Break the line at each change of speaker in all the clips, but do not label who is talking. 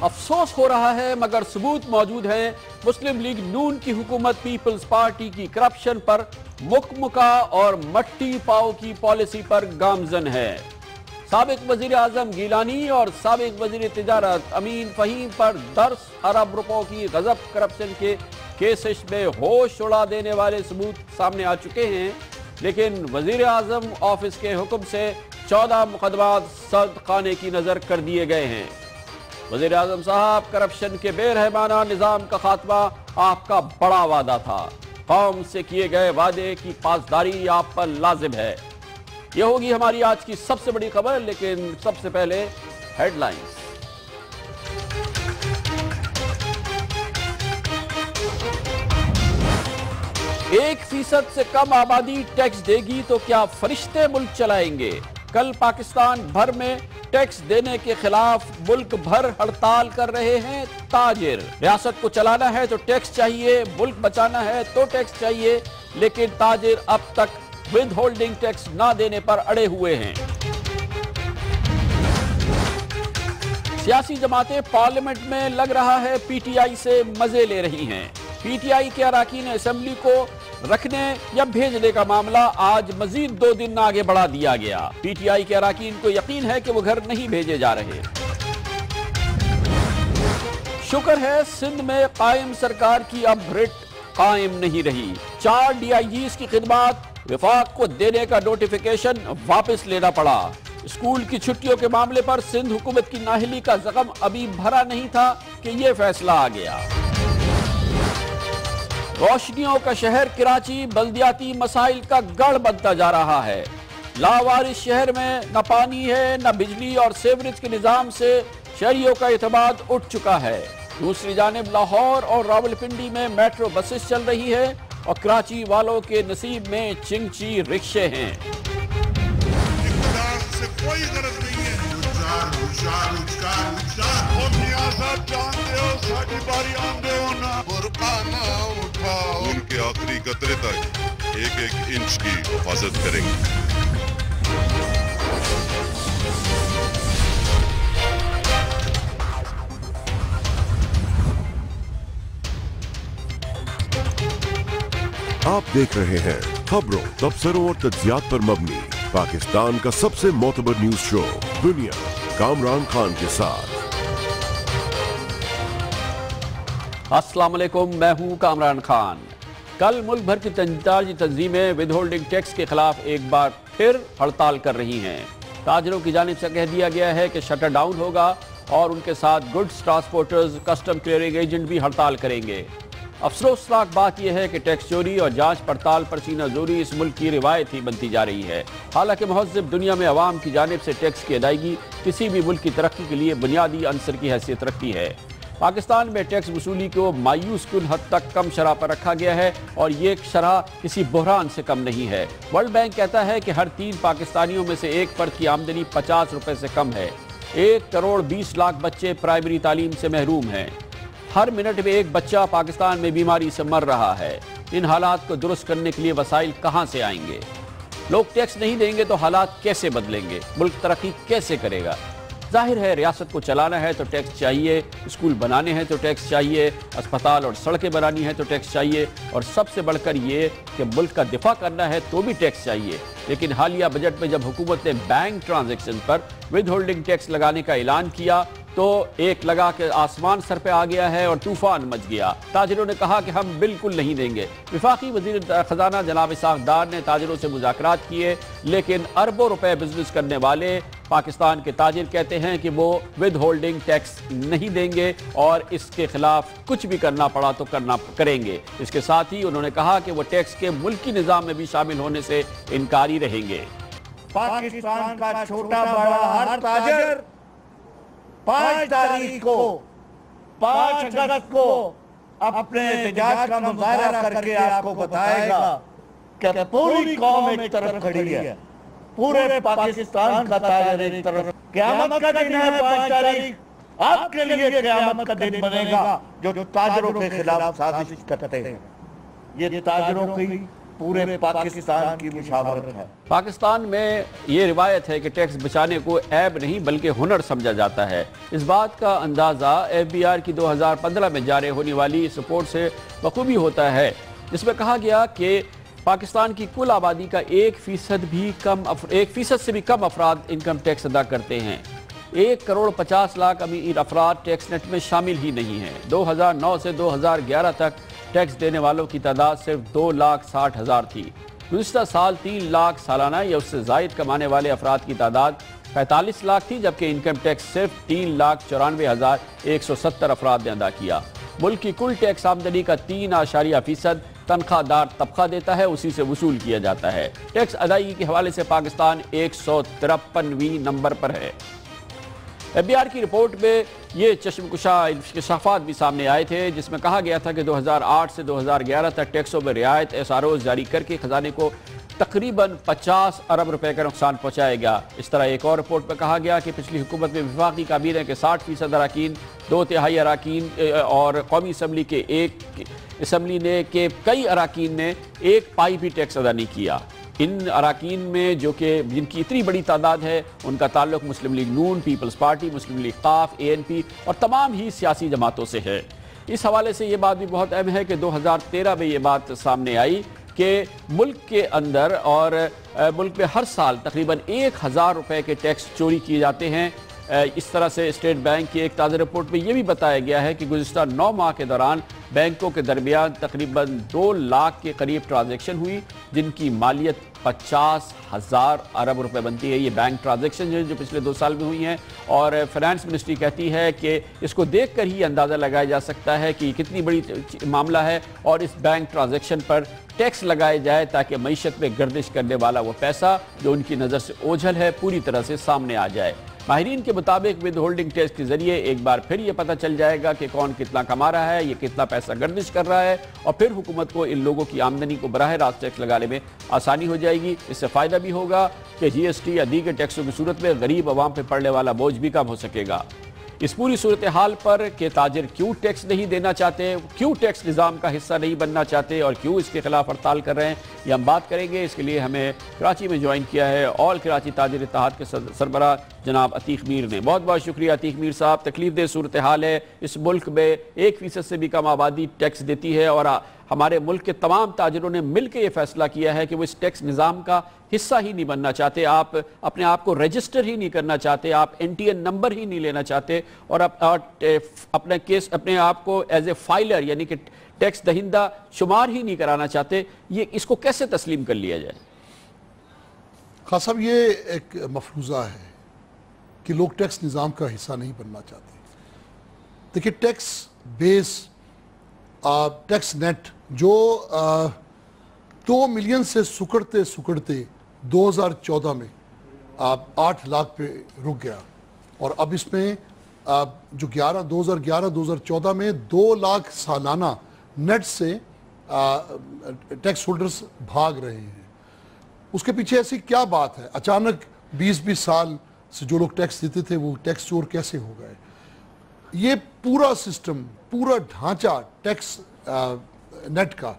अफसोस हो रहा है मगर सबूत मौजूद हैं। मुस्लिम लीग नून की हुकूमत पीपल्स पार्टी की करप्शन पर मुकमुका और मट्टी पाव की पॉलिसी पर गामजन है। साबिक वजीर आजम गीलानी और साबिक वजीर तिजारत अमीन फहीम पर 10 अरब रुपयों की गजब करप्शन के केसेस में होश उड़ा देने वाले सबूत सामने आ चुके हैं, लेकिन वजीर आजम ऑफिस के हुक्म से 14 मुकदमात सर्द खाने की नजर कर दिए गए हैं। वजीर आजम साहब, करप्शन के बेरहमाना निजाम का खात्मा आपका बड़ा वादा था। कौम से किए गए वादे की पासदारी आप पर लाजिम है। यह होगी हमारी आज की सबसे बड़ी खबर, लेकिन सबसे पहले हेडलाइंस। 1% से कम आबादी टैक्स देगी तो क्या फरिश्ते मुल्क चलाएंगे? कल पाकिस्तान भर में टैक्स देने के खिलाफ मुल्क भर हड़ताल कर रहे हैं ताजिर। रियासत को चलाना है तो टैक्स चाहिए, मुल्क बचाना है तो टैक्स चाहिए, लेकिन ताजिर अब तक विद होल्डिंग टैक्स ना देने पर अड़े हुए हैं। सियासी जमातें पार्लियामेंट में लग रहा है पीटीआई से मजे ले रही हैं। पीटीआई के अराकीन असेंबली को रखने या भेजने का मामला आज मजीद 2 दिन आगे बढ़ा दिया गया। पीटीआई के अराकीन को यकीन है कि वो घर नहीं भेजे जा रहे। शुक्र है सिंध में कायम सरकार की अब रिट कायम नहीं रही। 4 डीआईजीज की खिदमात विफाक को देने का नोटिफिकेशन वापस लेना पड़ा। स्कूल की छुट्टियों के मामले पर सिंध हुकूमत की नाहली का जख्म अभी भरा नहीं था कि यह फैसला आ गया। रोशनियों का शहर कराची बल्दियाती मसाइल का गढ़ बनता जा रहा है। लावारिस शहर में न पानी है न बिजली और सीवरेज के निजाम से शहरियों का एतमाद उठ चुका है। दूसरी जानिब लाहौर और रावलपिंडी में मेट्रो बसेस चल रही है और कराची वालों के नसीब में चिंगची रिक्शे हैं।
इक़्तिदार से कोई गरज नहीं है। जानते हो साडी बारी आंदे हो ना बुरका ना उठाओ। उनके आखिरी कतरे तक 1-1 इंच की हिफाजत करेंगे।
आप देख रहे हैं खबरों, तबसरों और तज्जियात पर मबनी पाकिस्तान का सबसे मोतबर न्यूज शो दुनिया, कामरान खान के साथ।
अस्सलाम वालेकुम, मैं हूं कामरान खान। कल मुल्क भर की तंजीमें विद होल्डिंग टैक्स के खिलाफ एक बार फिर हड़ताल कर रही हैं। ताजिरों की जानिब से कह दिया गया है कि शटर डाउन होगा और उनके साथ goods transporters, custom clearing agent भी हड़ताल करेंगे। अफसोसनाक बात यह है कि टैक्स चोरी और जांच पड़ताल पर सीना जोरी इस मुल्क की रिवायत ही बनती जा रही है। हालांकि महज़ब दुनिया में अवाम की जानिब से टैक्स की अदायगी किसी भी मुल्क की तरक्की के लिए बुनियादी अंसर की हैसियत रखती है। पाकिस्तान में टैक्स वसूली को मायूस कुन हद तक कम शरह पर रखा गया है और ये शरह किसी बहरान से कम नहीं है। वर्ल्ड बैंक कहता है कि हर 3 पाकिस्तानियों में से एक फर्द की आमदनी 50 रुपए से कम है। 1 करोड़ 20 लाख बच्चे प्राइमरी तालीम से महरूम हैं। हर मिनट में एक बच्चा पाकिस्तान में बीमारी से मर रहा है। इन हालात को दुरुस्त करने के लिए वसाइल कहाँ से आएंगे? लोग टैक्स नहीं देंगे तो हालात कैसे बदलेंगे? मुल्क तरक्की कैसे करेगा? जाहिर है रियासत को चलाना है तो टैक्स चाहिए, स्कूल बनाने हैं तो टैक्स चाहिए, अस्पताल और सड़कें बनानी है तो टैक्स चाहिए, और सबसे बढ़कर ये कि मुल्क का दिफा करना है तो भी टैक्स चाहिए। लेकिन हालिया बजट में जब हुकूमत ने बैंक ट्रांजैक्शन पर विद होल्डिंग टैक्स लगाने का ऐलान किया तो एक लगा के आसमान सर पे आ गया है और तूफान मच गया। ताजिरों ने कहा कि हम बिल्कुल नहीं देंगे। वफाकी वजीर खजाना जनाब इसहाक डार ने ताजिरों से मुज़ाकरात किए, लेकिन अरबों रुपए बिजनेस करने वाले पाकिस्तान के ताजिर कहते हैं कि वो विद होल्डिंग टैक्स नहीं देंगे और इसके खिलाफ कुछ भी करना पड़ा तो करेंगे। इसके साथ ही उन्होंने कहा कि वो टैक्स के मुल्की निज़ाम में भी शामिल होने से इनकारी रहेंगे।
पाकिस्तान का छोटा बड़ा हर ताजिर 5 तारीख को 5 अगस्त को अपने एहतजाज का मुजाहरा करके आपको बताएगा कि पूरी कौम एक तरफ खड़ी है, पूरे पाकिस्तान का ताजिर एक तरफ। क़यामत का दिन है 5 तारीख, आपके लिए क़यामत का दिन बनेगा जो ताजिरों के खिलाफ साजिश करते हैं। ये ताजिरों की पूरे पाकिस्तान की मुशावरत है।
पाकिस्तान में ये रिवायत है कि टैक्स बचाने को ऐब नहीं बल्कि हुनर समझा जाता है। इस बात का अंदाज़ा FBR की 2015 में जारी होने वाली इस रिपोर्ट से बखूबी होता है, जिसमें कहा गया कि पाकिस्तान की कुल आबादी का 1% से भी कम अफराद इनकम टैक्स अदा करते हैं। 1,50,00,000 अमीर अफराद टैक्स नेट में शामिल ही नहीं हैं। 2009 से 2011 तक टैक्स देने वालों की तादाद सिर्फ 2,60,000 थी। गुज़िश्ता साल 3 लाख सालाना या उससे ज़ायद कमाने वाले अफराद की तादाद 45 लाख थी, जबकि इनकम टैक्स सिर्फ 3,94,170 अफराद ने अदा किया। मुल्क की कुल टैक्स आमदनी का 3.% तनख्वाहदार तबका देता है, उसी से वसूल किया जाता है। टैक्स अदायगी के हवाले से पाकिस्तान 153वें नंबर पर है। FBR की रिपोर्ट में ये चश्मकुशा इंकशाफात भी सामने आए थे, जिसमें कहा गया था कि 2008 से 2011 तक टैक्सों में रियायत SROs जारी करके खजाने को तकरीबन 50 अरब रुपए का नुकसान पहुंचाएगा। इस तरह एक और रिपोर्ट में कहा गया कि पिछली हुकूमत में वफाकी काबीना के 60% अरकान, 2/3 अरकान और कौमी असम्बली के कई अरकान ने 1 पाई भी टैक्स अदा नहीं किया। इन अरकान में जिनकी इतनी बड़ी तादाद है, उनका ताल्लुक मुस्लिम लीग नून, पीपल्स पार्टी, मुस्लिम लीग काफ, ANP और तमाम ही सियासी जमातों से है। इस हवाले से ये बात भी बहुत अहम है कि 2013 में ये बात सामने आई कि मुल्क के अंदर और मुल्क में हर साल तकरीबन 1,000 रुपए के टैक्स चोरी किए जाते हैं। इस तरह से स्टेट बैंक की एक ताज़ा रिपोर्ट में यह भी बताया गया है कि गुज़िश्ता 9 माह के दौरान बैंकों के दरमियान तकरीबन 2 लाख के करीब ट्रांजैक्शन हुई, जिनकी मालियत 50,000 अरब रुपए बनती है। ये बैंक ट्रांजैक्शन जो पिछले 2 साल में हुई हैं, और फाइनेंस मिनिस्ट्री कहती है कि इसको देख कर ही अंदाज़ा लगाया जा सकता है कि कितनी बड़ी मामला है, और इस बैंक ट्रांजैक्शन पर टैक्स लगाया जाए ताकि मईशत में गर्दिश करने वाला वो पैसा जो उनकी नज़र से ओझल है पूरी तरह से सामने आ जाए। माहिरीन के मुताबिक विद होल्डिंग टैक्स के जरिए एक बार फिर ये पता चल जाएगा कि कौन कितना कमा रहा है, ये कितना पैसा गर्दिश कर रहा है, और फिर हुकूमत को इन लोगों की आमदनी को बराह रास्त टैक्स लगाने में आसानी हो जाएगी। इससे फ़ायदा भी होगा कि GST या दीगर टैक्सों की सूरत में गरीब आवाम पर पड़ने वाला बोझ भी कम हो सकेगा। इस पूरी सूरत हाल पर कि ताजिर क्यों टैक्स नहीं देना चाहते, क्यों टैक्स निज़ाम का हिस्सा नहीं बनना चाहते और क्यों इसके खिलाफ हड़ताल कर रहे हैं, ये हम बात करेंगे। इसके लिए हमें कराची में ज्वाइन किया है ऑल कराची ताजिर इत्तेहाद के सरबराह जनाब अतीक मीर ने। बहुत बहुत शुक्रिया अतीक मीर साहब। तकलीफ दे सूरत हाल है, इस मुल्क में 1% से भी कम आबादी टैक्स देती है, और हमारे मुल्क के तमाम ताजिरों ने मिलकर ये फैसला किया है कि वो इस टैक्स निज़ाम का हिस्सा ही नहीं बनना चाहते। आप अपने आप को रजिस्टर ही नहीं करना चाहते, आप NTN नंबर ही नहीं लेना चाहते, और अपने आप को एज ए फाइलर यानी कि टैक्स दहिंदा शुमार ही नहीं कराना चाहते। ये इसको कैसे तस्लीम कर लिया जाए?
खास साहब, ये एक मफरूज़ा है कि लोग टैक्स निज़ाम का हिस्सा नहीं बनना चाहते। देखिए, टैक्स बेस, टैक्स नेट जो 2 मिलियन से सुकड़ते 2014 में 8 लाख पे रुक गया, और अब इसमें जो 2011-2014 में 2 लाख सालाना नेट से टैक्स होल्डर्स भाग रहे हैं। उसके पीछे ऐसी क्या बात है? अचानक 20-20 साल से जो लोग टैक्स देते थे वो टैक्स चोर कैसे हो गए? ये पूरा सिस्टम, पूरा ढांचा टैक्स नेट का,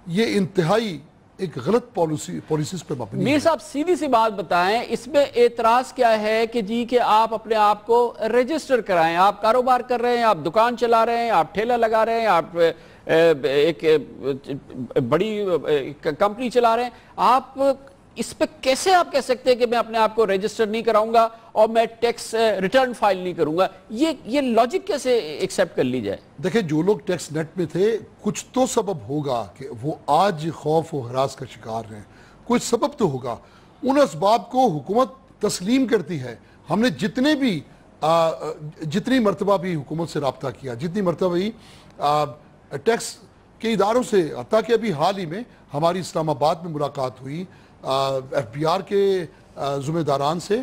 ये इंतहाई एक गलत पॉलिसीज पे मबनी है।
मीर साहब, सीधी सी बात बताएं, इसमें एतराज क्या है कि जी कि आप अपने आप को रजिस्टर कराएं? आप कारोबार कर रहे हैं, आप दुकान चला रहे हैं, आप ठेला लगा रहे हैं, आप एक बड़ी कंपनी चला रहे हैं, आप इस पे कैसे आप कह सकते हैं कि मैं अपने आप को रजिस्टर नहीं कराऊंगा और मैं टैक्स रिटर्न फाइल नहीं करूंगा? ये लॉजिक कैसे एक्सेप्ट कर ली जाए?
देखिए, जो लोग टैक्स नेट में थे, कुछ तो सबब होगा कि वो आज खौफ और हरास का शिकार हैं, कुछ सबब तो होगा। उन असबाब को हुकूमत तस्लीम करती है। हमने जितनी मरतबा भी हुकूमत से रब्ता किया, जितनी मरतबा भी टैक्स के इदारों से, हत्ता कि अभी हाल ही में हमारी इस्लामाबाद में मुलाकात हुई, FBR के ज़िम्मेदारान से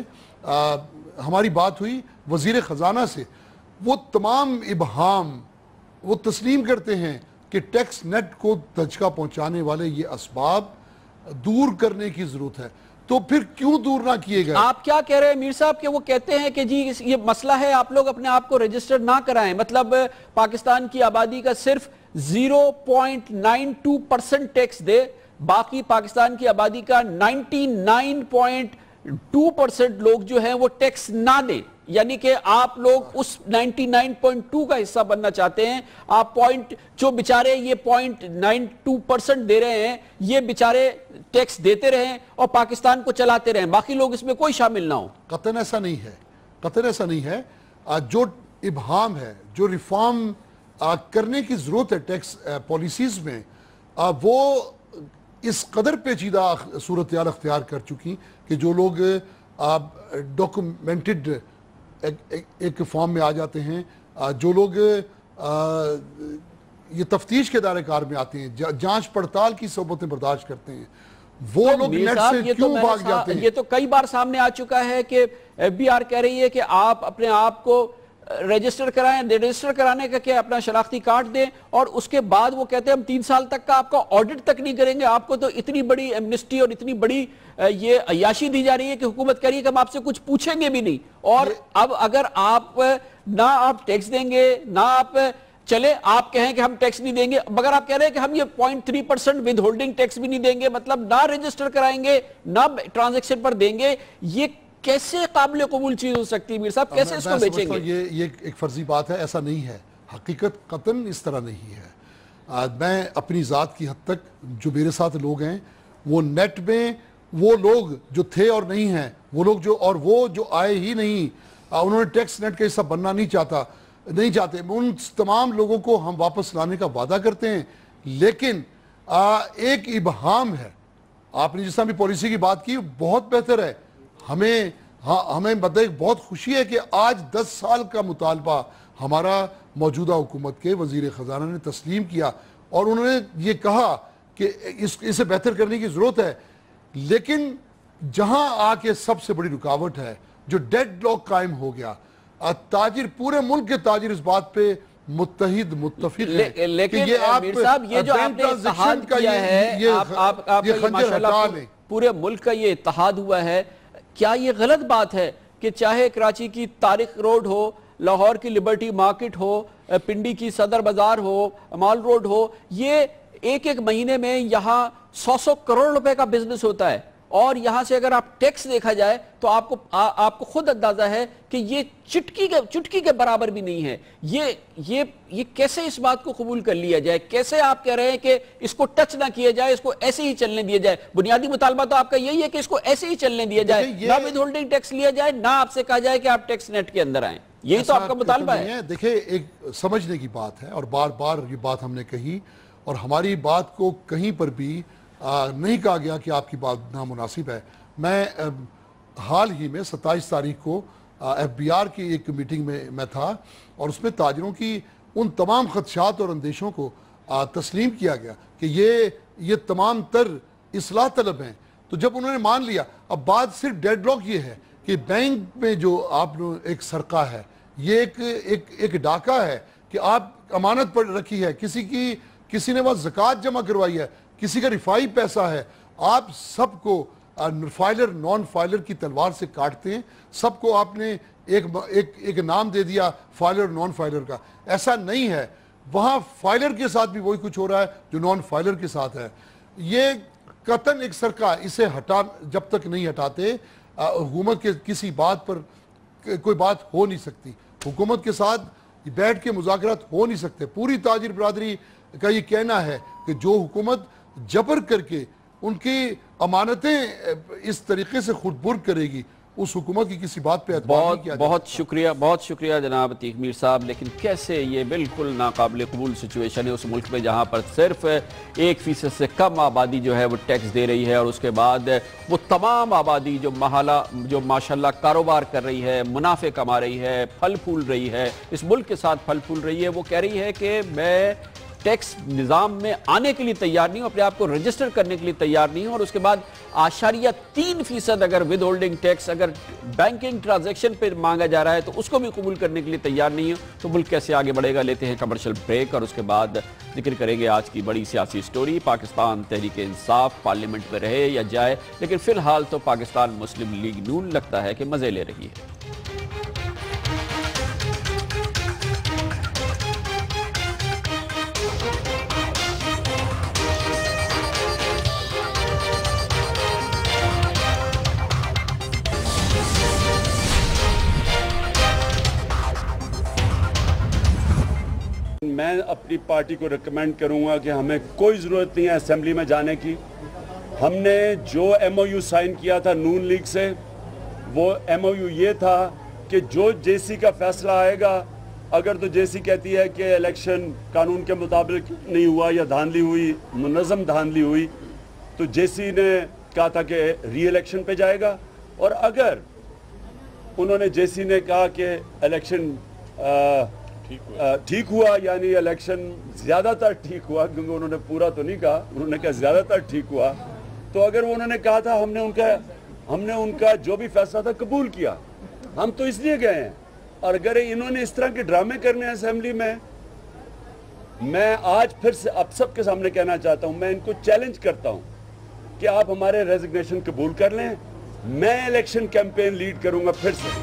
हमारी बात हुई, वज़ीर ख़जाना से, वो तमाम इबहाम वो तस्लीम करते हैं कि टैक्स नेट को दचका पहुंचाने वाले ये असबाब दूर करने की ज़रूरत है। तो फिर क्यों दूर ना किए गए?
आप क्या कह रहे हैं मीर साहब? कि वो कहते हैं कि जी ये मसला है, आप लोग अपने आप को रजिस्टर ना कराएं, मतलब पाकिस्तान की आबादी का सिर्फ 0.92% टैक्स दे, बाकी पाकिस्तान की आबादी का 99.2% लोग जो हैं वो टैक्स ना दें, यानी कि आप लोग उस 99.2 का हिस्सा बनना चाहते हैं। आप जो बेचारे ये 0.92% दे रहे हैं, ये बेचारे टैक्स देते रहें और पाकिस्तान को चलाते रहें, बाकी लोग इसमें कोई शामिल ना हो।
कतन ऐसा नहीं है, कतन ऐसा नहीं है। जो इबहाम है, जो रिफॉर्म करने की जरूरत है टैक्स पॉलिसीज में, वो इस कदर पेचीदा सूरत हाल अख्तियार कर चुकी कि जो लोग डॉक्यूमेंटेड एक फॉर्म में आ जाते हैं, जो लोग ये तफ्तीश के दायरे कार में आते हैं, जांच पड़ताल की सोबतें बर्दाश्त करते हैं, वो लोग नेट से क्यों भाग जाते हैं?
ये तो कई बार सामने आ चुका है कि FBI कह रही है कि आप अपने आप को रजिस्टर कराएं, रजिस्टर कराने का क्या, अपना शनाख्ती कार्ड दें, और उसके बाद वो कहते हैं हम 3 साल तक का आपका ऑडिट तक नहीं करेंगे। आपको तो इतनी बड़ी एमनेस्टी और इतनी बड़ी ये अय्याशी दी जा रही है कि हुकूमत कह रही है कि हम आपसे कुछ पूछेंगे भी नहीं। और अब अगर आप ना आप टैक्स देंगे, ना आप चले आप कहें कि हम टैक्स नहीं देंगे, मगर आप कह रहे हैं कि हम ये 0.3% विद होल्डिंग टैक्स भी नहीं देंगे, मतलब ना रजिस्टर कराएंगे, ना ट्रांजैक्शन पर देंगे, ये कैसे काबिल कबूल चीज हो सकती है मीर साहब? कैसे इसको बेचेंगे?
ये एक फर्जी बात है, ऐसा नहीं है, हकीकत कतन इस तरह नहीं है। मैं अपनी ज़ात की हद तक जो मेरे साथ लोग हैं, वो नेट में वो लोग जो थे और नहीं हैं, वो लोग जो आए ही नहीं, उन्होंने टैक्स नेट का हिस्सा बनना नहीं चाहते, उन तमाम लोगों को हम वापस लाने का वादा करते हैं। लेकिन एक इबहाम है, आपने जिस तरह भी पॉलिसी की बात की बहुत बेहतर है। हमें मतलब बहुत खुशी है कि आज 10 साल का मुतालबा हमारा मौजूदा हुकूमत के वजीर ख़जाना ने तस्लीम किया और उन्होंने ये कहा कि इसे बेहतर करने की ज़रूरत है। लेकिन जहां आके सबसे बड़ी रुकावट है, जो डेडलॉक कायम हो गया, ताजिर, पूरे मुल्क के ताजिर इस बात पे मुत्तफिक है।
लेकिन ये जो आपने इत्तेहाद किया है, आप माशाल्लाह पूरे मुल्क का ये इत्तेहाद हुआ है, क्या ये गलत बात है कि चाहे कराची की तारिक रोड हो, लाहौर की लिबर्टी मार्केट हो, पिंडी की सदर बाजार हो, माल रोड हो, ये एक महीने में यहाँ 100 करोड़ रुपए का बिजनेस होता है, और यहां से अगर आप टैक्स देखा जाए तो आपको खुद अंदाजा है कि ये चुटकी के बराबर भी नहीं है। ये कैसे इस बात को कबूल कर लिया जाए? कैसे आप कह रहे हैं कि इसको टच ना किया जाए, इसको ऐसे ही चलने दिया जाए? बुनियादी मुतालबा तो आपका यही है कि इसको ऐसे ही चलने दिया जाए, ना विद होल्डिंग टैक्स लिया जाए, ना आपसे कहा जाए कि आप टैक्स नेट के अंदर आए। यही तो आपका मुतालबा है।
देखिए, एक समझने की बात है और बार बार ये बात हमने कही, और हमारी बात को कहीं पर भी नहीं कहा गया कि आपकी बात नामुनासिब है। मैं हाल ही में 27 तारीख को FBR की एक मीटिंग में मैं था, और उसमें ताजिरों की उन तमाम खदशात और अंदेशों को तस्लीम किया गया कि ये तमाम तर इस्लाह तलब हैं। तो जब उन्होंने मान लिया, अब बात सिर्फ डेडलॉक ये है कि बैंक में जो आप एक सरका है, ये एक डाका है कि आप अमानत पर रखी है, किसी ने वह ज़कात जमा करवाई है, किसी का रिफाई पैसा है, आप सबको फाइलर नॉन फाइलर की तलवार से काटते हैं। सबको आपने एक नाम दे दिया फाइलर नॉन फाइलर का। ऐसा नहीं है, वहाँ फाइलर के साथ भी वही कुछ हो रहा है जो नॉन फाइलर के साथ है। ये कतन एक सरकार, इसे जब तक नहीं हटाते हुकूमत के किसी बात पर कोई बात हो नहीं सकती। हुकूमत के साथ बैठ के मुज़ाकरात हो नहीं सकते। पूरी ताजिर बरादरी का ये कहना है कि जो हुकूमत जबर करके उनकी अमानतें इस तरीके से खुद बुर्द करेगी, उस हुकूमत की किसी बात पे बहुत
शुक्रिया जनाब अतीक मीर साहब। लेकिन कैसे ये बिल्कुल नाकाबिल कबूल सिचुएशन है उस मुल्क में जहाँ पर सिर्फ 1% से कम आबादी जो है वो टैक्स दे रही है, और उसके बाद वो तमाम आबादी जो माशाल्लाह कारोबार कर रही है, मुनाफे कमा रही है, फल फूल रही है, इस मुल्क के साथ फल फूल रही है, वो कह रही है कि मैं टैक्स निज़ाम में आने के लिए तैयार नहीं हूं, अपने आप को रजिस्टर करने के लिए तैयार नहीं हूं, और उसके बाद 0.3% अगर विद होल्डिंग टैक्स अगर बैंकिंग ट्रांजैक्शन पे मांगा जा रहा है तो उसको भी कबूल करने के लिए तैयार नहीं है। तो मुल्क कैसे आगे बढ़ेगा? लेते हैं कमर्शियल ब्रेक और उसके बाद जिक्र करेंगे आज की बड़ी सियासी स्टोरी। पाकिस्तान तहरीक इंसाफ पार्लियामेंट में रहे या जाए, लेकिन फिलहाल तो पाकिस्तान मुस्लिम लीग नून लगता है कि मजे ले रही है।
میں اپنی پارٹی کو ریکمینڈ کروں گا کہ ہمیں کوئی ضرورت نہیں ہے اسمبلی میں جانے کی. ہم نے جو ایم او یو سائن کیا تھا نون لیگ سے, وہ ایم او یو یہ تھا کہ جو جے سی کا فیصلہ آئے گا, اگر تو جے سی کہتی ہے کہ الیکشن قانون کے مطابق نہیں ہوا یا دھاندلی ہوئی, منظم دھاندلی ہوئی, تو جے سی نے کہا تھا کہ ری الیکشن پہ جائے گا. اور اگر انہوں نے جے سی نے کہا کہ الیکشن ٹھیک ہوا, یعنی الیکشن زیادہ تر ٹھیک ہوا, کیونکہ انہوں نے پورا تو نہیں کہا, انہوں نے کہا زیادہ تر ٹھیک ہوا, تو اگر انہوں نے کہا تھا ہم نے ان کا جو بھی فیصلہ تھا قبول کیا, ہم تو اس لیے گئے ہیں. اور اگر انہوں نے اس طرح کے ڈرامے کرنے ہیں اسمبلی میں, میں آج پھر سے اب سب کے سامنے کہنا چاہتا ہوں, میں ان کو چیلنج کرتا ہوں کہ آپ ہمارے ریزگنیشن قبول کر لیں, میں الیکشن کیمپین لیڈ کروں گا پھر سے.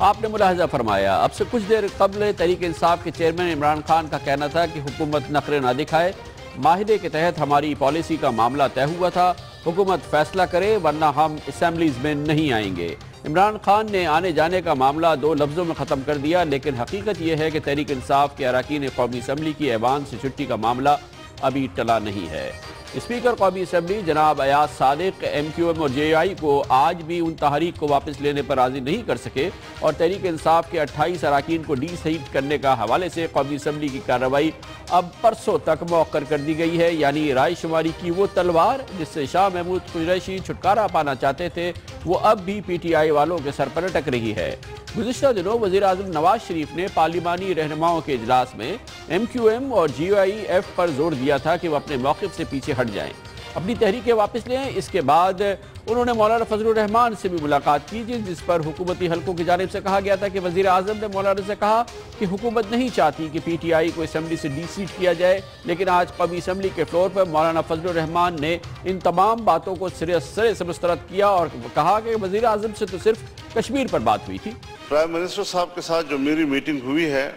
آپ نے ملاحظہ فرمایا, اب سے کچھ دیر قبل تحریک انصاف کے چیئرمین عمران خان کا کہنا تھا کہ حکومت نخرے نہ دکھائے, معاہدے کے تحت ہماری پالیسی کا معاملہ طے ہوا تھا, حکومت فیصلہ کرے ورنہ ہم اسمبلیز میں نہیں آئیں گے. عمران خان نے آنے جانے کا معاملہ 2 لفظوں میں ختم کر دیا, لیکن حقیقت یہ ہے کہ تحریک انصاف کے اراکین قومی اسمبلی کی ایوان سے چھٹی کا معاملہ ابھی ٹلا نہیں ہے. اسپیکر قومی اسمبلی جناب Ayaz Sadiq M Q M اور جے آئی کو آج بھی ان تحریک کو واپس لینے پر راضی نہیں کر سکے, اور تحریک انصاف کے 28 اراکین کو ڈی سیٹ کرنے کا حوالے سے قومی اسمبلی کی کارروائی اب پرسوں تک مؤخر کر دی گئی ہے. یعنی رائے شماری کی وہ تلوار جس سے شاہ محمود قریشی چھٹکارا پانا چاہتے تھے, وہ اب بھی پی ٹی آئی والوں کے سر پر لٹک رہی ہے. گزشتہ دنوں وزیر اعظم نواز شریف نے پارلیمانی رہنماؤں کے اجلاس میں ایم کیو ایم اور جی آئی ایف پر زور دیا تھا کہ وہ اپنے موقف سے پیچھے ہٹ جائیں, اپنی تحریکیں واپس لیں. اس کے بعد انہوں نے مولانا فضل الرحمان سے بھی ملاقات کی, جس پر حکومتی حلقوں کی جانب سے کہا گیا تھا کہ وزیر اعظم نے مولانا سے کہا کہ حکومت نہیں چاہتی کہ پی ٹی آئی کو اسمبلی سے ڈی سیٹ کیا جائے. لیکن آج قومی اسمبلی کے فلور پر مولانا فضل الرحمان نے ان تمام باتوں کو سرے سے مسترد کیا اور کہا کہ وزیر اعظم سے تو صرف کشمیر پر بات ہوئی تھی.
پرائم منسٹر صاحب کے ساتھ جو میری میٹنگ ہوئی ہے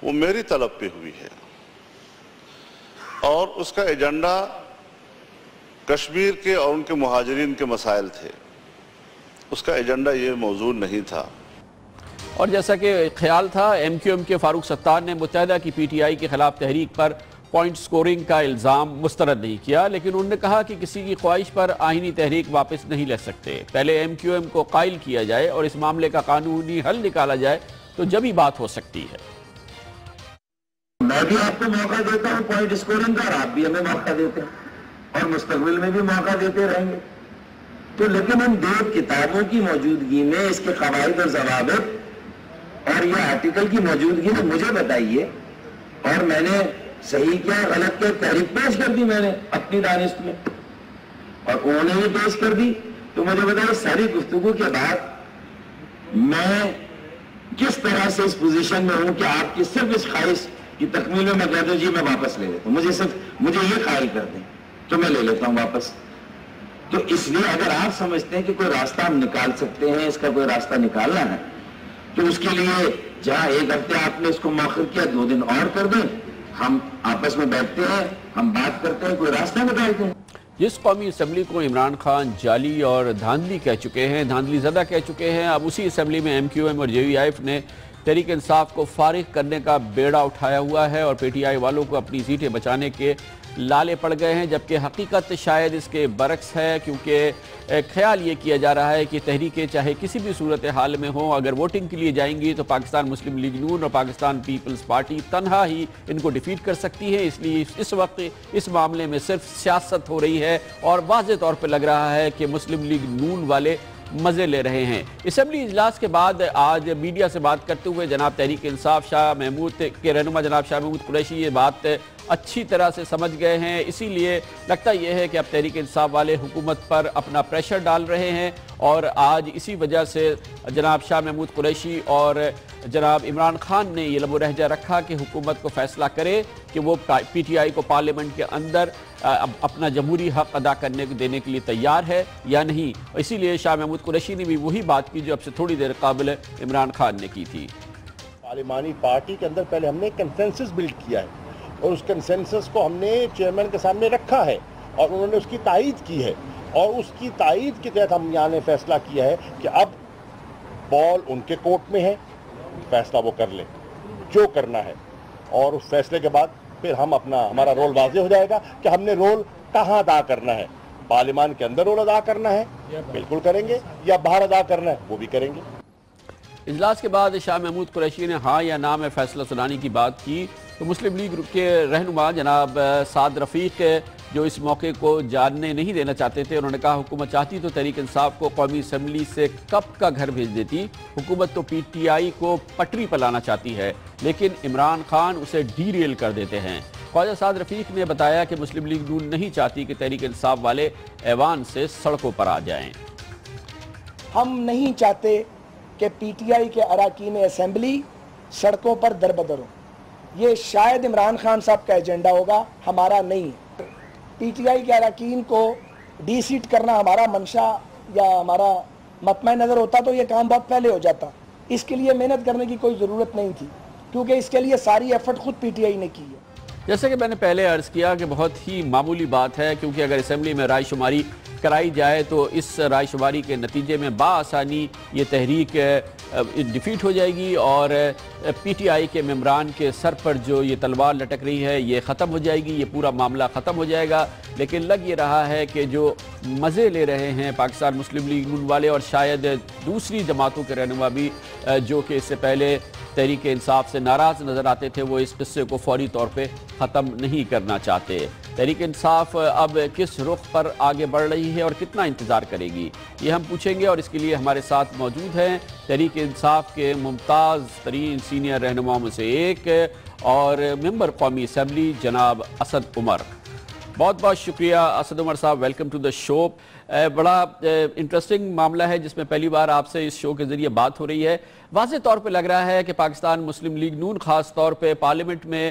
وہ میری طلب پہ ہوئی ہے, اور اس کا ایجنڈا کشمیر کے اور ان کے مہاجرین کے مسائل تھے, اس کا ایجنڈا یہ موضوع نہیں تھا.
اور جیسا کہ خیال تھا, ایم کیو ایم کے فاروق ستار نے متحدہ کی پی ٹی آئی کے خلاف تحریک پر پوائنٹ سکورنگ کا الزام مسترد نہیں کیا, لیکن انہوں نے کہا کہ کسی کی خواہش پر آئینی تحریک واپس نہیں لے سکتے. پہلے ایم کیو ایم کو قائل کیا جائے اور اس معاملے کا قانونی حل نکالا جائے تو جب ہی بات ہو سکتی ہے.
میں بھی آپ کو موقع دیتا ہوں پوائنٹ سکورنگ کا, اور آپ بھی ہمیں موقع دیتے ہیں, اور مستقبل میں بھی موقع دیتے رہیں گے. تو لیکن ان 2 کتابوں کی موجودگی میں, اس کے قواعد اور ضوابط اور یہ آرٹیکل کی موجودگی میں مجھے بتائیے, اور میں نے صحیح کیا غلط کیا تحریک پیش کر دی میں نے اپنی دانست میں, اور انہوں نے بھی پیش کر دی. تو مجھے بتائیے ساری گفتگو کے بعد میں کس طرح سے اس پوزیشن میں ہوں کہ آپ کی صرف اس خواہش کی تکمیل میں کہتا ہوں جی میں واپس لے لیتا ہوں, مجھے یہ قائل کر دیں تو میں لے لیتا ہوں واپس. تو اس لیے اگر آپ سمجھتے ہیں کہ کوئی راستہ ہم نکال سکتے ہیں, اس کا کوئی راستہ نکالنا ہے, تو اس کے لیے جہاں 1 ہفتے آپ نے اس کو مؤخر کیا 2 دن اور کر دیں, ہم آپس میں بیٹھتے ہیں, ہم بات کرتے ہیں, کوئی راستہ بتائیں.
جس قومی اسمبلی کو عمران خان جعلی اور دھاندلی کہہ چکے ہیں, دھاندلی زدہ کہہ چکے ہیں, اب اسی اسمبلی میں ایم کیو ایم اور جے یو آئی ایف نے تحریک انصاف کو فارغ کرنے کا بیڑا اٹھایا ہوا ہے, اور پی ٹی آئی والوں کو اپنی سیٹیں بچانے کے لالے پڑ گئے ہیں, جبکہ حقیقت شاید اس کے برعکس ہے. کیونکہ خیال یہ کیا جا رہا ہے کہ تحریکیں چاہے کسی بھی صورتحال میں ہوں, اگر ووٹنگ کے لیے جائیں گی تو پاکستان مسلم لیگ نون اور پاکستان پیپلز پارٹی تنہا ہی ان کو ڈیفیٹ کر سکتی ہے. اس لیے اس وقت اس معاملے میں صرف سیاست ہو رہی ہے, اور واضح طور پہ لگ رہا ہے کہ مسلم لیگ نون والے مزے لے رہے ہیں. اسمبلی اجلاس کے بعد آج میڈیا سے بات کرتے ہوئے جناب تحریک انصاف شاہ محمود کے رہنما جناب شاہ محمود قریشی یہ بات اچھی طرح سے سمجھ گئے ہیں, اسی لیے لگتا یہ ہے کہ اب تحریک انصاف والے حکومت پر اپنا پریشر ڈال رہے ہیں, اور آج اسی وجہ سے جناب شاہ محمود قریشی اور جناب عمران خان نے یہ لب و لہجہ رکھا کہ حکومت کو فیصلہ کرے کہ وہ پی ٹی آئی کو پارلیمنٹ کے اندر اپنا جمہوری حق ادا کرنے دینے کے لیے تیار ہے یا نہیں. اسی لیے شاہ محمود قریشی نے بھی وہی بات کی جو اب سے تھوڑی دیر قبل عمران خان نے کی تھی.
پارلیمانی پارٹی کے اندر پہلے ہم نے کنسنسس بلڈ کیا ہے, اور اس کنسنسس کو ہم نے چیئرمین کے سامنے رکھا ہے, اور انہوں نے اس کی تائید کی ہے. اور اس کی تائید کے تحت ہم یہاں نے فیصلہ کیا ہے کہ اب بال ان کے کورٹ میں ہے، فیصلہ وہ کر لیں جو کرنا ہے، اور اس فیصلے کے بعد پھر ہمارا رول واضح ہو جائے گا کہ ہم نے رول کہاں ادا کرنا ہے۔ پارلیمان کے اندر رول ادا کرنا ہے بالکل کریں گے، یا باہر ادا کرنا ہے وہ بھی کریں گے۔
اجلاس کے بعد شاہ محمود قریشی نے ہاں یا نہ میں فیصلہ سنانے کی بات کی تو مسلم لیگ کے رہنما جناب سعد رفیق جو اس موقع کو جاننے نہیں دینا چاہتے تھے، انہوں نے کہا حکومت چاہتی تو تحریک انصاف کو قومی اسمبلی سے کب کا گھر بھیج دیتی، حکومت تو پی ٹی آئی کو پٹری پر لانا چاہتی ہے لیکن عمران خان اسے ڈی ریل کر دیتے ہیں۔ خواجہ سعد رفیق نے بتایا کہ مسلم لیگ نون نہیں چاہتی کہ تحریک انصاف والے ایوان سے سڑکوں پر آ جائیں۔
ہم نہیں چاہتے کہ پی ٹی آئی کے اراکین اسمبلی سڑکوں پر دربدر ہوں، یہ شاید عمران خان صاحب کا ایجنڈا ہوگا، ہمارا نہیں۔ پی ٹی آئی کے اراکین کو ڈی سیٹ کرنا ہمارا منشا یا ہمارا مطمع نظر ہوتا تو یہ کام بہت پہلے ہو جاتا، اس کے لیے محنت کرنے کی کوئی ضرورت نہیں تھی کیونکہ اس کے لیے ساری ایفرٹ خود پی ٹی آئی نے کی ہے۔
جیسے کہ میں نے پہلے عرض کیا کہ بہت ہی معمولی بات ہے، کیونکہ اگر اسمبلی میں رائے شماری کرائی جائے تو اس رائے شماری کے نتیجے میں بآسانی یہ تحریک ڈیفیٹ ہو جائے گی اور پی ٹی آئی کے ممبران کے سر پر جو یہ تلوار لٹک رہی ہے یہ ختم ہو جائے گی، یہ پورا معاملہ ختم ہو جائے گا۔ لیکن لگ یہ رہا ہے کہ جو مزے لے رہے ہیں پاکستان مسلم لیگ نون والے اور شاید دوسری جماعتوں کے رہنما بھی جو کہ اس سے پہلے تحریک انصاف سے ناراض نظر آتے تھے، وہ اس قصے کو فوری طور پہ ختم نہیں کرنا چاہتے۔ تحریک انصاف اب کس رخ پر آگے بڑھ رہی ہے اور کتنا انتظار کرے گی، یہ ہم پوچھیں گے، اور اس کے لیے ہمارے ساتھ موجود ہیں تحریک انصاف کے ممتاز ترین سینئر رہنماؤں میں سے ایک اور ممبر قومی اسمبلی جناب اسد عمر۔ بہت بہت شکریہ اسد عمر صاحب، ویلکم ٹو دا شو۔ بڑا انٹرسٹنگ معاملہ ہے جس میں پہلی بار آپ سے اس شو کے ذریعے بات ہو رہی ہے۔ واضح طور پہ لگ رہا ہے کہ پاکستان مسلم لیگ نون خاص طور پہ پارلیمنٹ میں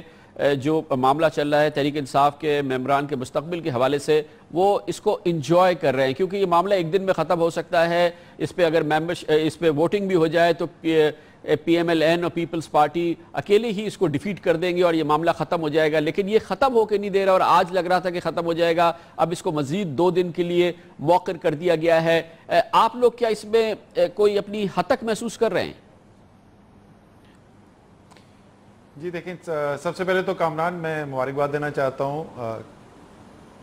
جو معاملہ چل رہا ہے تحریک انصاف کے ممبران کے مستقبل کے حوالے سے وہ اس کو انجوائے کر رہے ہیں، کیونکہ یہ معاملہ ایک دن میں ختم ہو سکتا ہے۔ اس پہ اگر اس پہ ووٹنگ بھی ہو جائے تو پی ایم ایل این اور پیپلز پارٹی اکیلے ہی اس کو ڈیفیٹ کر دیں گے اور یہ معاملہ ختم ہو جائے گا، لیکن یہ ختم ہو کے نہیں دے رہا اور آج لگ رہا تھا کہ ختم ہو جائے گا، اب اس کو مزید 2 دن کے لیے موخر کر دیا گیا ہے۔ آپ لوگ کیا اس میں کوئی اپنی ہتک محسوس کر رہے ہیں؟
جی دیکھیں، سب سے پہلے تو کامران میں مبارکباد دینا چاہتا ہوں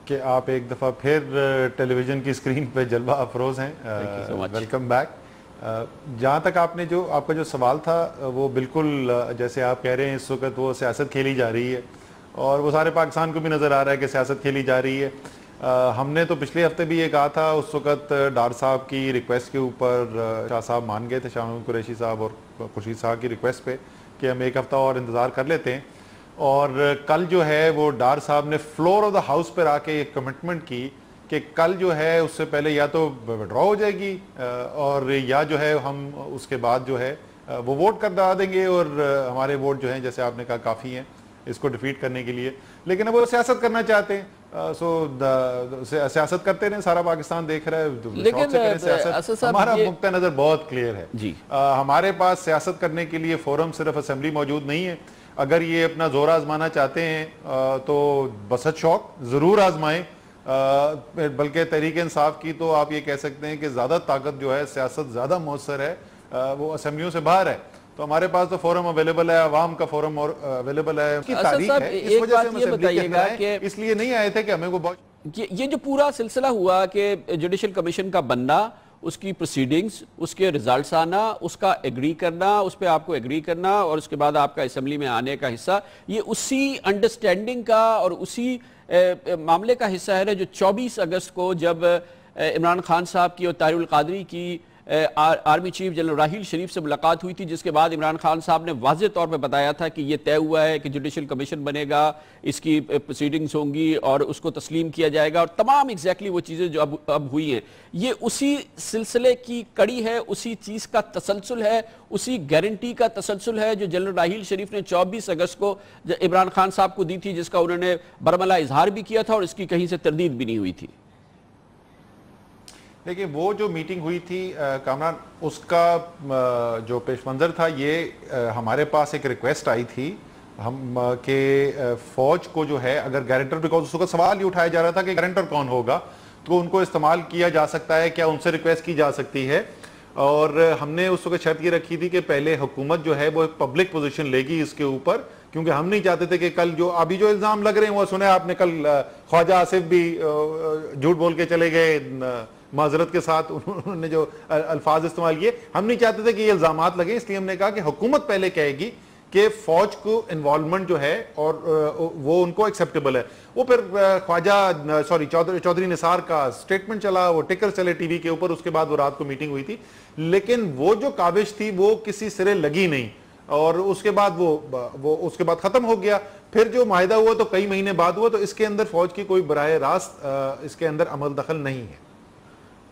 کہ آپ ایک دفعہ پھر ٹیلی ویژن کی اسکرین پہ جلوہ افروز ہیں، ویلکم بیک۔ جہاں تک آپ کا جو سوال تھا وہ بالکل جیسے آپ کہہ رہے ہیں، اس وقت وہ سیاست کھیلی جا رہی ہے اور وہ سارے پاکستان کو بھی نظر آ رہا ہے کہ سیاست کھیلی جا رہی ہے۔ ہم نے تو پچھلے ہفتے بھی یہ کہا تھا، اس وقت ڈار صاحب کی ریکویسٹ کے اوپر شاہ صاحب مان گئے تھے، شاہ محمود قریشی صاحب اور خورشید صاحب کی ریکویسٹ پہ کہ ہم ایک ہفتہ اور انتظار کر لیتے ہیں، اور کل جو ہے وہ ڈار صاحب نے فلور آف دا ہاؤس پر آ کے ایک کمٹمنٹ کی کہ کل جو ہے اس سے پہلے یا تو وڈرا ہو جائے گی اور یا جو ہے ہم اس کے بعد جو ہے وہ ووٹ کر دیں گے، اور ہمارے ووٹ جو ہیں جیسے آپ نے کہا کافی ہیں اس کو ڈیفیٹ کرنے کے لیے، لیکن اب وہ سیاست کرنا چاہتے ہیں۔ سیاست کرتے رہے، سارا پاکستان دیکھ رہا ہے، لیکن ہمارا نقطہ نظر بہت کلیئر ہے۔ ہمارے پاس سیاست کرنے کے لیے فورم صرف اسمبلی موجود نہیں ہے، اگر یہ اپنا زور آزمانا چاہتے ہیں تو بسط شوق ضرور آزمائیں، بلکہ تحریک انصاف کی تو آپ یہ کہہ سکتے ہیں کہ زیادہ طاقت جو ہے، سیاست زیادہ مؤثر ہے، وہ اسمبلیوں سے باہر ہے۔ تو ہمارے پاس تو فورم اویلیبل ہے، عوام کا فورم اویلیبل ہے، اس کی تاریخ ہے، اس وجہ سے ہم اسمبلی کے اندر آئے، اس لیے نہیں آئے تھے کہ ہمیں کو بہت
یہ جو پورا سلسلہ ہوا کہ جوڈیشل کمیشن کا بننا، اس کی پروسیڈنگز، اس کے ریزلٹس آنا، اس کا ایگری کرنا، اس پہ آپ کو ایگری کرنا اور اس کے بعد آپ کا اسمبلی میں آنے کا حصہ، یہ اسی انڈرسٹینڈنگ کا اور اسی معاملے کا حصہ ہے جو 24 اگست کو جب عمران خان صاحب کی اور طاہر القادری کی army chief general Raheel Sharif سے ملاقات ہوئی تھی، جس کے بعد عمران خان صاحب نے واضح طور پہ بتایا تھا کہ یہ طے ہوا ہے کہ جوڈیشل کمیشن بنے گا، اس کی پروسیڈنگز ہوں گی اور اس کو تسلیم کیا جائے گا، اور تمام ایگزیکٹلی وہ چیزیں جو اب ہوئی ہیں، یہ اسی سلسلے کی کڑی ہے، اسی چیز کا تسلسل ہے، اسی گارنٹی کا تسلسل ہے جو جنرل راحیل شریف نے 24 اگست کو عمران خان صاحب کو دی تھی، جس کا انہوں نے برملا اظہار بھی کیا تھا اور اس کی کہیں سے تردید بھی نہیں ہوئی تھی۔
دیکھیں، وہ جو میٹنگ ہوئی تھی کامران، اس کا جو پیش منظر تھا، یہ ہمارے پاس ایک ریکویسٹ آئی تھی ہم کہ فوج کو جو ہے اگر گارنٹر، بیکاز اس کا سوال یہ اٹھایا جا رہا تھا کہ گارنٹر کون ہوگا، تو ان کو استعمال کیا جا سکتا ہے, کیا ان سے ریکویسٹ کی جا سکتی ہے. اور ہم نے اس وقت شرط یہ رکھی تھی کہ پہلے حکومت جو ہے وہ پبلک پوزیشن لے گی اس کے اوپر, کیونکہ ہم نہیں چاہتے تھے کہ کل جو ابھی جو الزام لگ رہے ہیں وہ سنے آپ نے, کل خواجہ آصف بھی جھوٹ بول کے چلے گئے معذرت کے ساتھ, انہوں نے جو الفاظ استعمال کیے, ہم نہیں چاہتے تھے کہ یہ الزامات لگیں, اس لیے ہم نے کہا کہ حکومت پہلے کہے گی کہ فوج کو انوالومنٹ جو ہے اور وہ ان کو ایکسیپٹیبل ہے. وہ پھر خواجہ چودھری نثار کا سٹیٹمنٹ چلا, وہ ٹکر چلے ٹی وی کے اوپر, اس کے بعد وہ رات کو میٹنگ ہوئی تھی, لیکن وہ جو کاوش تھی وہ کسی سرے لگی نہیں, اور اس کے بعد وہ اس کے بعد ختم ہو گیا. پھر جو معاہدہ ہوا تو کئی مہینے بعد ہوا, تو اس کے اندر فوج کی کوئی براہ راست اس کے اندر عمل دخل نہیں ہے.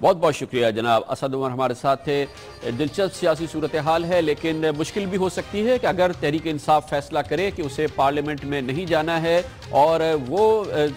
بہت بہت شکریہ جناب. اسد عمر ہمارے ساتھ تھے. دلچسپ سیاسی صورتحال ہے, لیکن مشکل بھی ہو سکتی ہے کہ اگر تحریک انصاف فیصلہ کرے کہ اسے پارلیمنٹ میں نہیں جانا ہے, اور وہ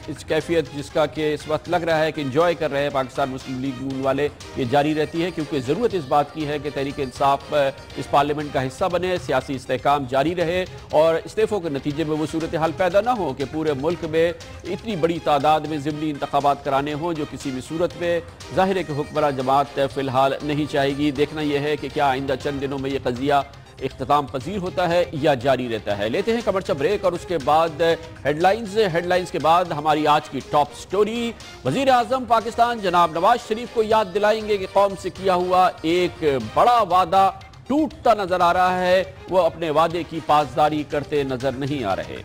اس کیفیت جس کا کہ اس وقت لگ رہا ہے کہ انجوائے کر رہے ہیں پاکستان مسلم لیگ نون والے, یہ جاری رہتی ہے, کیونکہ ضرورت اس بات کی ہے کہ تحریک انصاف اس پارلیمنٹ کا حصہ بنے, سیاسی استحکام جاری رہے, اور استعفوں کے نتیجے میں وہ صورتحال پیدا نہ ہو کہ پورے ملک میں اتنی بڑی تعداد میں ضمنی انتخابات کرانے ہوں, جو کسی بھی صورت میں ظاہر ہے کہ حکمراں جماعت فی الحال نہیں چاہے گی. دیکھنا یہ ہے کہ کیا آئندہ چند دنوں میں یہ قضیہ اختتام پذیر ہوتا ہے یا جاری رہتا ہے. لیتے ہیں کمرشل بریک, اور اس کے بعد ہیڈ لائنز کے بعد ہماری آج کی ٹاپ سٹوری. وزیر اعظم پاکستان جناب نواز شریف کو یاد دلائیں گے کہ قوم سے کیا ہوا ایک بڑا وعدہ ٹوٹتا نظر آ رہا ہے, وہ اپنے وعدے کی پاسداری کرتے نظر نہیں آ رہے.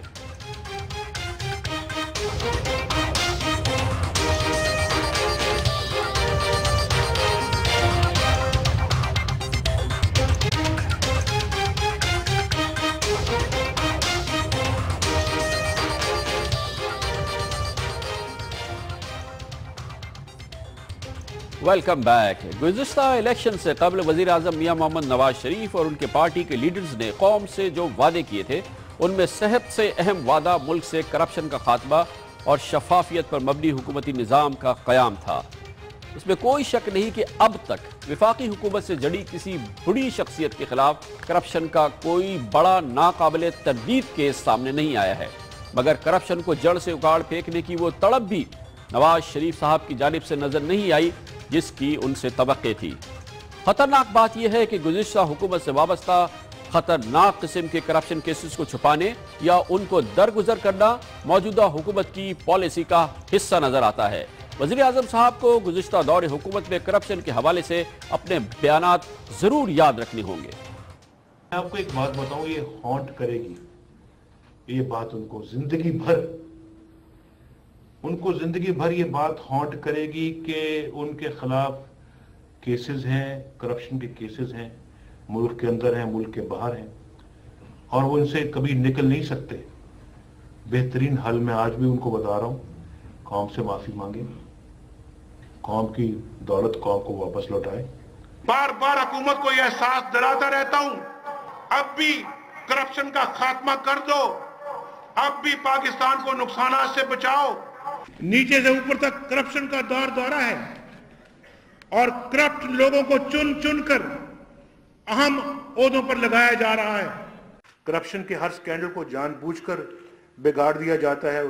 Welcome back. گزشتہ الیکشن سے قبل وزیر اعظم میاں محمد نواز شریف اور ان کے پارٹی کے لیڈرز نے قوم سے جو وعدے کیے تھے, ان میں صحت سے اہم وعدہ ملک سے کرپشن کا خاتمہ اور شفافیت پر مبنی حکومتی نظام کا قیام تھا. اس میں کوئی شک نہیں کہ اب تک وفاقی حکومت سے جڑی کسی بڑی شخصیت کے خلاف کرپشن کا کوئی بڑا ناقابل تردید کیس سامنے نہیں آیا ہے, مگر کرپشن کو جڑ سے اکاڑ پھینکنے کی وہ تڑپ بھی نواز شریف صاحب کی جانب سے نظر نہیں آئی جس کی ان سے توقع تھی. خطرناک بات یہ ہے کہ گزشتہ حکومت سے وابستہ خطرناک قسم کے کرپشن کیسز کو چھپانے یا ان کو درگزر کرنا موجودہ حکومت کی پالیسی کا حصہ نظر آتا ہے. وزیر اعظم صاحب کو گزشتہ دور حکومت میں کرپشن کے حوالے سے اپنے بیانات ضرور یاد رکھنے ہوں گے.
میں آپ کو ایک بات بتاؤں, یہ ہانٹ کرے گی, یہ بات ان کو زندگی بھر یہ بات ہانٹ کرے گی کہ ان کے خلاف کیسز ہیں, کرپشن کے کیسز ہیں, ملک کے اندر ہیں, ملک کے باہر ہیں, اور وہ ان سے کبھی نکل نہیں سکتے. بہترین حل میں آج بھی ان کو بتا رہا ہوں, قوم سے معافی مانگیں, قوم کی دولت قوم کو واپس لوٹائیں. بار بار حکومت کو یہ احساس دلاتا رہتا ہوں, اب بھی کرپشن کا خاتمہ کر دو, اب بھی پاکستان کو نقصانات سے بچاؤ. نیچے سے اوپر تک کرپشن کا دورہ ہے, اور کرپٹ لوگوں کو چن چن کر اہم عہدوں پر لگایا جا رہا ہے. کرپشن کے ہر سکینڈل کو جان بوجھ کر بگاڑ دیا جاتا ہے,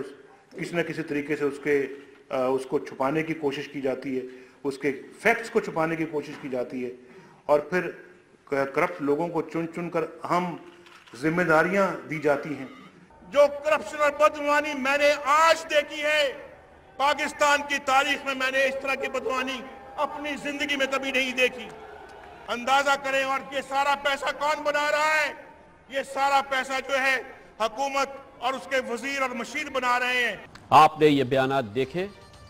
کسی نہ کسی طریقے سے اس کو چھپانے کی کوشش کی جاتی ہے, اس کے فیکٹس کو چھپانے کی کوشش کی جاتی ہے, اور پھر کرپٹ لوگوں کو چن چن کر اہم ذمہ داریاں دی جاتی ہیں. جو کرپشن اور بدعنوانی میں نے آج دیکھی ہے پاکستان کی تاریخ میں, میں نے اس طرح کی بدعنوانی اپنی زندگی میں کبھی نہیں دیکھی. اندازہ کریں, اور یہ سارا پیسہ کون بنا رہا ہے؟ یہ سارا پیسہ جو ہے حکومت اور اس کے وزیر اور مشیر بنا رہے ہیں.
آپ نے یہ بیانات دیکھے.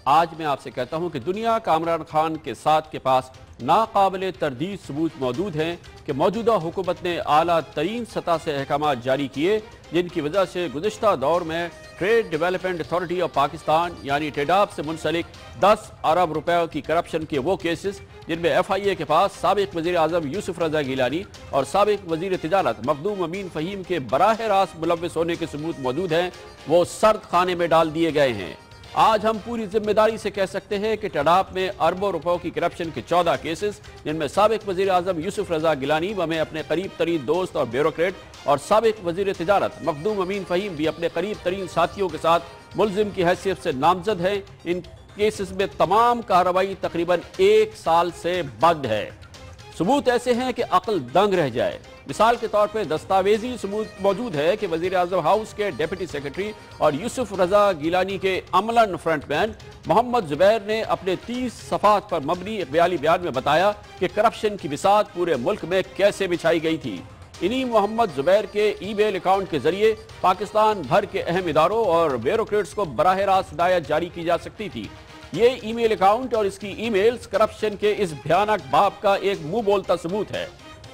آج میں آپ سے کہتا ہوں کہ دنیا کا عمران خان کے ساتھ کے پاس ناقابل تردید ثبوت موجود ہیں کہ موجودہ حکومت نے اعلیٰ ترین سطح سے احکامات جاری کیے, جن کی وجہ سے گزشتہ دور میں trade development authority of Pakistan یعنی ٹیڈاپ سے منسلک 10 ارب روپے کی کرپشن کے وہ کیسز جن میں ایف آئی اے کے پاس سابق وزیر اعظم یوسف رضا گیلانی اور سابق وزیر تجارت مخدوم امین فہیم کے براہ راست ملوث ہونے کے ثبوت موجود ہیں, وہ سرد خانے میں ڈال دیے گئے ہیں. آج ہم پوری ذمہ داری سے کہہ سکتے ہیں کہ ٹیڈاپ میں اربوں روپوں کی کرپشن کے 14 کیسز, جن میں سابق وزیر اعظم یوسف رضا گیلانی ہمیں اپنے قریب ترین دوست اور بیوروکریٹ, اور سابق وزیر تجارت مخدوم امین فہیم بھی اپنے قریب ترین ساتھیوں کے ساتھ ملزم کی حیثیت سے نامزد ہیں. ان केसेस में तमाम कार्रवाई तकरीबन 1 साल से बंद है। सबूत ऐसे हैं कि अक्ल दंग रह जाए। मिसाल के तौर पर दस्तावेजी सबूत मौजूद है कि वजीर आजम हाउस के डिप्टी सेक्रेटरी और यूसुफ रजा गिलानी के अमलन फ्रंटमैन मोहम्मद जुबैर ने अपने 30 सफ़ात पर मबनी एक बयानी बयान में बताया कि करप्शन की बिसात पूरे मुल्क में कैसे बिछाई गई थी। इन्हीं मोहम्मद जुबैर के ईमेल अकाउंट के जरिए पाकिस्तान भर के अहम इदारों और ब्यूरोक्रेट्स को बराह रास्त हिदायत जारी की जा सकती थी। ये ईमेल अकाउंट और इसकी ईमेल्स करप्शन के इस भयानक बाप का एक मुंह बोलता सबूत है।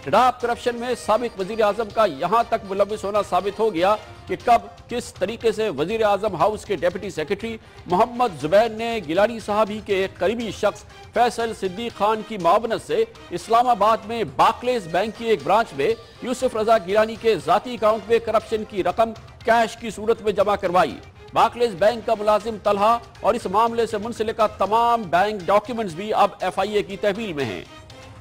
टिडाप करप्शन में साबिक वजीर आजम का यहां तक मुलव्विस होना साबित हो गया कि कब किस तरीके से वजीर आजम हाउस के डिप्टी सेक्रेटरी मोहम्मद जुबैर ने गिलानी साहब ही के एक करीबी शख्स फैसल सिद्दीक खान की मावनत से इस्लामाबाद में बार्कलेज बैंक की एक ब्रांच में यूसुफ रजा गिलानी के जाती अकाउंट में करप्शन की रकम कैश की सूरत में जमा करवाई। बार्कलेज बैंक का मुलाजिम तलहा और इस मामले से मुंसलिका तमाम बैंक डॉक्यूमेंट्स भी अब FIA की तहवील में हैं।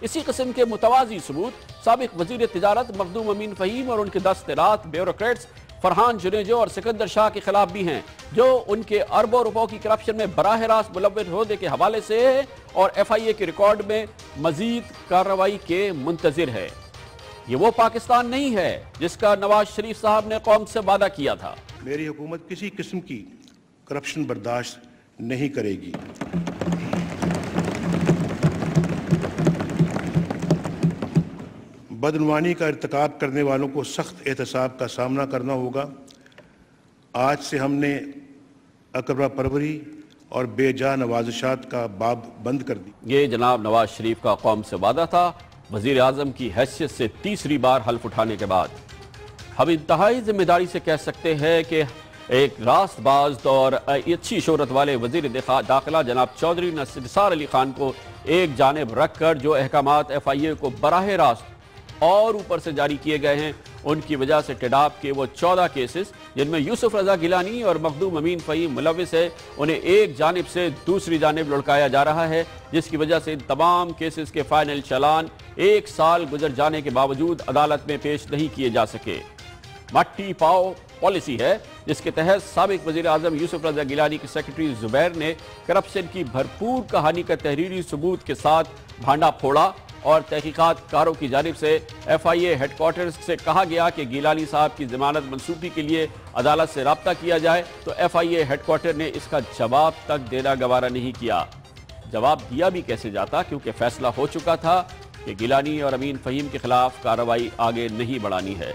इसी किस्म के मुतवाजी सबूत साबिक वजीर तिजारत मखदूम अमीन फहीम और उनके दस्तरात ब्यूरोक्रेट्स फरहान जुनेजो और सिकंदर शाह के खिलाफ भी हैं, जो उनके अरबों रुपयों की करप्शन में बराह रास्त मुलव्विस होने के हवाले से है और FIA के रिकॉर्ड में मजीद कार्रवाई के मुंतजिर है। ये वो पाकिस्तान नहीं है जिसका नवाज शरीफ साहब ने कौम से वादा किया था।
मेरी हुकूमत किसी किस्म की करप्शन बर्दाश्त नहीं करेगी। बदनुमानी का इर्तिकाब करने वालों को सख्त एहतसाब का सामना करना होगा। आज से हमने अकबरा परवरी और बेजा नवाजिशात का बाब बंद कर दी।
ये जनाब नवाज शरीफ का कौम से वादा था। वजीर आजम की हैसियत से तीसरी बार हल्फ उठाने के बाद हम इंतहाई जिम्मेदारी से कह सकते हैं कि एक रास्तबाज और अच्छी शोहरत वाले वजीर दाखिला जनाब चौधरी निसार अली खान को एक जानिब रखकर जो अहकामात FIA को बराह रास्त और ऊपर से जारी किए गए हैं, उनकी वजह से टिडाप के वो 14 केसेस जिनमें यूसुफ रजा गिलानी और मखदूम अमीन फहीम मुलव्विस है, उन्हें एक जानिब से दूसरी जानिब लुढ़काया जा रहा है, जिसकी वजह से इन तमाम केसेस के फाइनल चालान 1 साल गुजर जाने के बावजूद अदालत में पेश नहीं किए जा सके। मट्टी पाओ पॉलिसी है जिसके तहत साबिक वजीर आजम यूसुफ रजा गिलानी के सेक्रेटरी जुबैर ने करप्शन की भरपूर कहानी का तहरीरी सबूत के साथ भांडा फोड़ा और तहकीकात कारों की जानिब से FIA हेडक्वार्टर्स से कहा गया कि गिलानी साहब की जमानत मंसूबी के लिए अदालत से रब्ता किया जाए, तो FIA हेडक्वार्टर ने इसका जवाब तक देना गवारा नहीं किया। जवाब दिया भी कैसे जाता, क्योंकि फैसला हो चुका था कि गिलानी और अमीन फहीम के खिलाफ कार्रवाई आगे नहीं बढ़ानी है।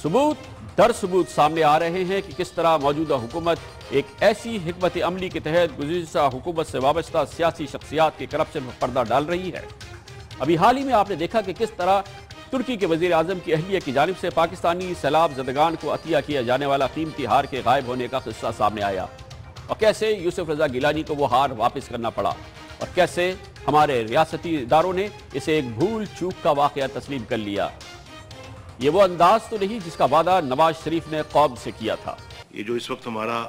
सबूत दर सबूत सामने आ रहे हैं कि किस तरह मौजूदा हुकूमत एक ऐसी हिकमत अमली के तहत गुज़िश्ता हुकूमत से वाबस्ता सियासी शख्सियात के करप्शन पर पर्दा डाल रही है। अभी हाल ही में आपने देखा कि किस तरह तुर्की के वजीर आजम की अहलिया की जानिब से पाकिस्तानी सैलाब ज़दगान को अतिया किया जाने वाला कीमती हार के गायब होने का किस्सा सामने आया, और कैसे यूसुफ रजा गिलानी को वो हार वापस करना पड़ा, और कैसे हमारे रियासती इदारों ने इसे एक भूल चूक का वाक़या तस्लीम कर लिया। ये वो अंदाज तो नहीं जिसका वादा नवाज शरीफ ने कौम से किया था।
ये जो इस वक्त हमारा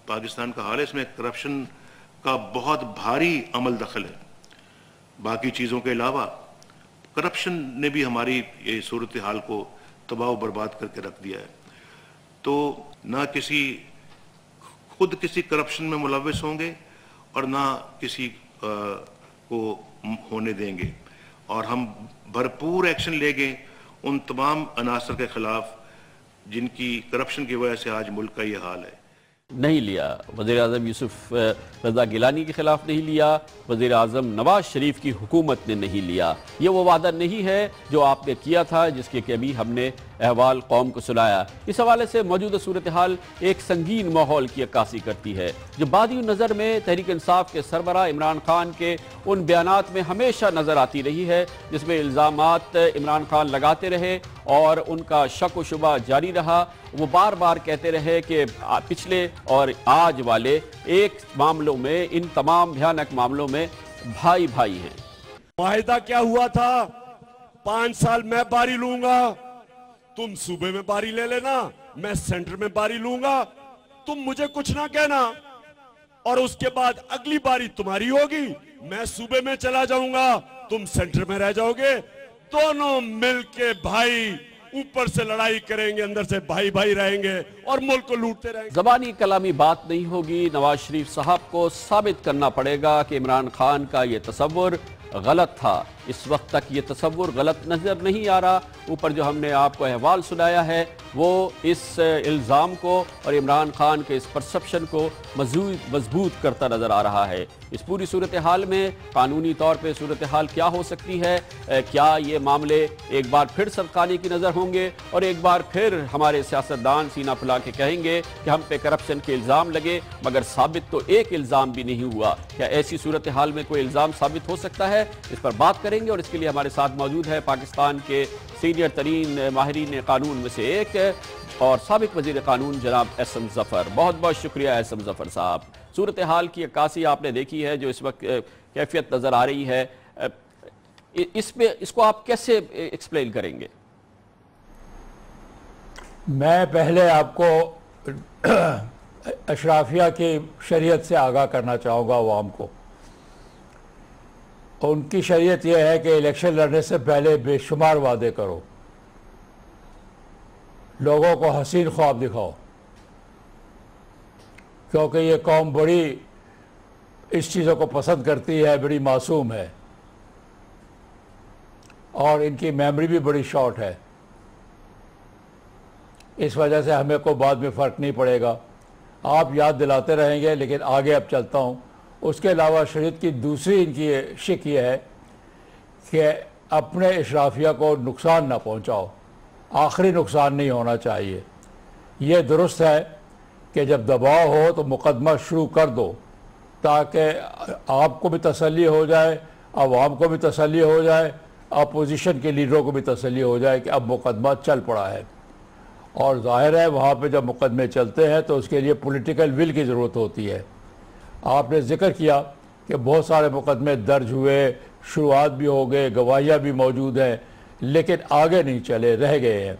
पाकिस्तान का हाल है, इसमें करप्शन का बहुत भारी अमल दखल है। बाकी चीज़ों के अलावा करप्शन ने भी हमारी ये सूरत हाल को तबाह बर्बाद करके रख दिया है। तो ना खुद किसी करप्शन में मुलव्विस होंगे और ना किसी को होने देंगे, और हम भरपूर एक्शन लेंगे उन तमाम अनासर के खिलाफ जिनकी करप्शन की वजह से आज मुल्क का ये हाल है।
नहीं लिया वज़ीर आज़म यूसुफ रज़ा गिलानी के खिलाफ नहीं लिया, वज़ीर आज़म नवाज शरीफ की हुकूमत ने नहीं लिया। ये वो वादा नहीं है जो आपने किया था, जिसके कि अभी हमने अहवाल कौम को सुनाया। इस हवाले से मौजूदा सूरत हाल एक संगीन माहौल की अक्कासी करती है, जो बादी नज़र में तहरीक इंसाफ के सरबराह इमरान खान के उन बयानात में हमेशा नज़र आती रही है, जिसमें इल्ज़ामात इमरान खान लगाते रहे और उनका शक व शुबा जारी रहा। वो बार बार कहते रहे कि पिछले और आज वाले एक मामलों में, इन तमाम भयानक मामलों में भाई भाई हैं।
वायदा क्या हुआ था, 5 साल मैं बारी लूंगा, तुम सूबे में बारी ले लेना, मैं सेंटर में बारी लूंगा, तुम मुझे कुछ ना कहना, और उसके बाद अगली बारी तुम्हारी होगी, मैं सूबे में चला जाऊंगा, तुम सेंटर में रह जाओगे, दोनों मिलके भाई ऊपर से लड़ाई करेंगे, अंदर से भाई भाई रहेंगे और मुल्क को लूटते रहेंगे।
ज़बानी कलामी बात नहीं होगी। नवाज शरीफ साहब को साबित करना पड़ेगा कि इमरान खान का ये तसव्वुर गलत था। इस वक्त तक ये तसव्वुर गलत नज़र नहीं आ रहा। ऊपर जो हमने आपको अहवाल सुनाया है वो इस इल्ज़ाम को और इमरान खान के इस परसेप्शन को मजबूत करता नज़र आ रहा है। इस पूरी सूरत हाल में कानूनी तौर पे सूरत हाल क्या हो सकती है? क्या ये मामले एक बार फिर सरकाने की नज़र होंगे और एक बार फिर हमारे सियासतदान सीना फुला के कहेंगे कि हम पे करप्शन के इल्ज़ाम लगे मगर साबित तो एक इल्ज़ाम भी नहीं हुआ? क्या ऐसी सूरत हाल में कोई इल्ज़ाम साबित हो सकता है? इस पर बात करेंगे और इसके लिए हमारे साथ मौजूद है पाकिस्तान के सीनियर तरीन माहिरीन कानून में से एक और साबिक वज़ीर कानून जनाब एहसन ज़फ़र। बहुत बहुत शुक्रिया एहसन ज़फ़र साहब। सूरत हाल की अक्कासी आपने देखी है जो इस वक्त कैफियत नज़र आ रही है, इसको आप कैसे एक्सप्लेन करेंगे?
मैं पहले आपको अशराफिया की शरीयत से आगाह करना चाहूँगा अवाम को। उनकी शरीयत यह है कि इलेक्शन लड़ने से पहले बेशुमार वादे करो, लोगों को हसीन ख्वाब दिखाओ, क्योंकि ये कौम बड़ी इस चीज़ों को पसंद करती है, बड़ी मासूम है और इनकी मेमोरी भी बड़ी शॉर्ट है। इस वजह से हमें को बाद में फ़र्क नहीं पड़ेगा, आप याद दिलाते रहेंगे। लेकिन आगे अब चलता हूँ। उसके अलावा शरीयत की दूसरी इनकी शिक ये है कि अपने इशराफिया को नुकसान ना पहुँचाओ, आखिरी नुकसान नहीं होना चाहिए। ये दुरुस्त है कि जब दबाव हो तो मुकदमा शुरू कर दो ताकि आपको भी तसल्ली हो जाए, अवाम को भी तसल्ली हो जाए, अपोजिशन के लीडरों को भी तसल्ली हो जाए कि अब मुकदमा चल पड़ा है। और ज़ाहिर है वहाँ पे जब मुकदमे चलते हैं तो उसके लिए पॉलिटिकल विल की ज़रूरत होती है। आपने ज़िक्र किया कि बहुत सारे मुकदमे दर्ज हुए, शुरुआत भी हो गए, गवाहियाँ भी मौजूद हैं, लेकिन आगे नहीं चले, रह गए हैं।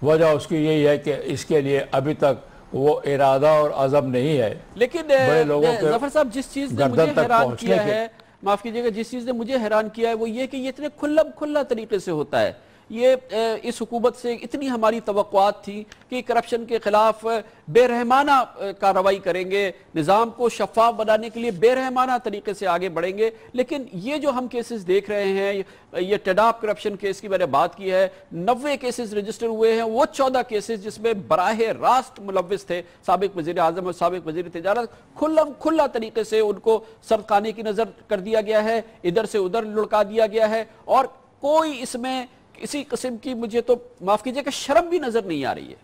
वजह उसकी यही है कि इसके लिए अभी तक वो इरादा और अज़म नहीं है।
लेकिन
बड़े लोगों के
ज़फ़र साहब जिस चीज़ ने मुझे हैरान किया है, माफ़ कीजिएगा, जिस चीज़ ने मुझे हैरान किया है वो ये कि ये इतने खुला तरीके से होता है। ये इस हुकूमत से इतनी हमारी तवक्कुआत थी कि करप्शन के खिलाफ बेरहमाना कार्रवाई करेंगे, निज़ाम को शफ़ाफ बनाने के लिए बेरहमाना तरीके से आगे बढ़ेंगे। लेकिन ये जो हम केसेस देख रहे हैं, ये टेडाप करप्शन केस की मैंने बात की है, 90 केसेस रजिस्टर हुए हैं, वो 14 केसेस जिसमें बराह रास्त मुलव्विस थे साबिक वज़ीर आज़म और साबिक वज़ीर तिजारत, खुला तरीके से उनको सरकाने की नज़र कर दिया गया है, इधर से उधर लुढ़का दिया गया है और कोई इसमें किसी किस्म की, मुझे तो माफ कीजिएगा, शर्म भी नजर नहीं आ रही है।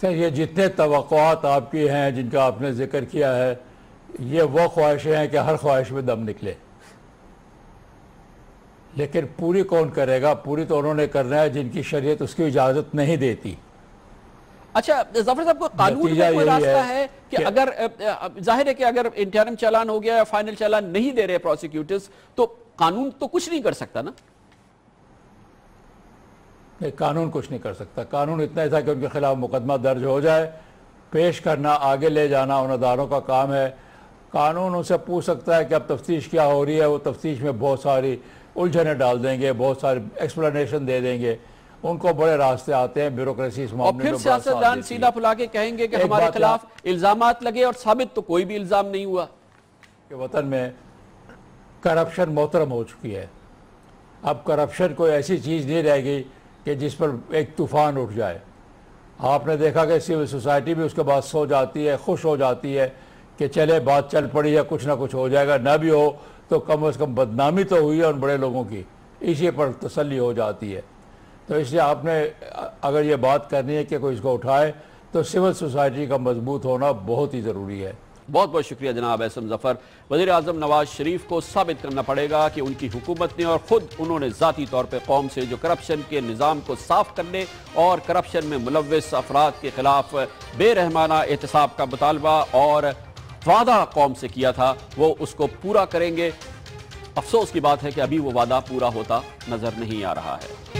सर, ये जितने तवक्कुआत आपकी हैं जिनका आपने जिक्र किया है, ये वो ख्वाहिशें हैं कि हर ख्वाहिश में दम निकले, लेकिन पूरी कौन करेगा? पूरी तो उन्होंने करना है जिनकी शरीयत उसकी इजाज़त नहीं देती।
अच्छा ज़फ़र साहब, को कानून में कोई रास्ता है कि अगर जाहिर है कि अगर इंटरम चालान हो गया या फाइनल चालान नहीं दे रहे प्रोसिक्यूटर्स तो कानून तो कुछ नहीं कर सकता ना?
नहीं, कानून कुछ नहीं कर सकता। कानून इतना ही था कि उनके खिलाफ मुकदमा दर्ज हो जाए, पेश करना, आगे ले जाना उन अदारों का काम है। कानून उनसे पूछ सकता है कि अब तफ्तीश क्या हो रही है, वो तफ्तीश में बहुत सारी उलझनें डाल देंगे, बहुत सारे एक्सप्लेनेशन दे देंगे। उनको बड़े रास्ते आते हैं, ब्यूरोक्रेसी इस मामले में।
और फिर सियासतदान सीधा फुला के कहेंगे कि हमारे खिलाफ इल्जामात लगे और साबित तो कोई भी इल्जाम नहीं हुआ।
कि वतन में करप्शन मोहतरम हो चुकी है। अब करप्शन कोई ऐसी चीज़ नहीं रह गई कि जिस पर एक तूफ़ान उठ जाए। आपने देखा कि सिविल सोसाइटी भी उसके बाद सो जाती है, खुश हो जाती है कि चले बात चल पड़ी है, कुछ ना कुछ हो जाएगा, ना भी हो तो कम से कम बदनामी तो हुई है उन बड़े लोगों की, इसी पर तसल्ली हो जाती है। तो इसलिए आपने अगर ये बात करनी है कि कोई इसको उठाए तो सिविल सोसाइटी का मजबूत होना बहुत ही ज़रूरी है।
बहुत बहुत शुक्रिया जनाब एहसन ज़फ़र। वज़ीर आज़म नवाज शरीफ को साबित करना पड़ेगा कि उनकी हुकूमत ने और ख़ुद उन्होंने ज़ाती तौर पर कौम से जो करप्शन के निज़ाम को साफ़ करने और करप्शन में मुलव्विस अफराद के ख़िलाफ़ बेरहमाना एहतसाब का मुतालबा और वादा कौम से किया था वो उसको पूरा करेंगे। अफसोस की बात है कि अभी वो वादा पूरा होता नज़र नहीं आ रहा है।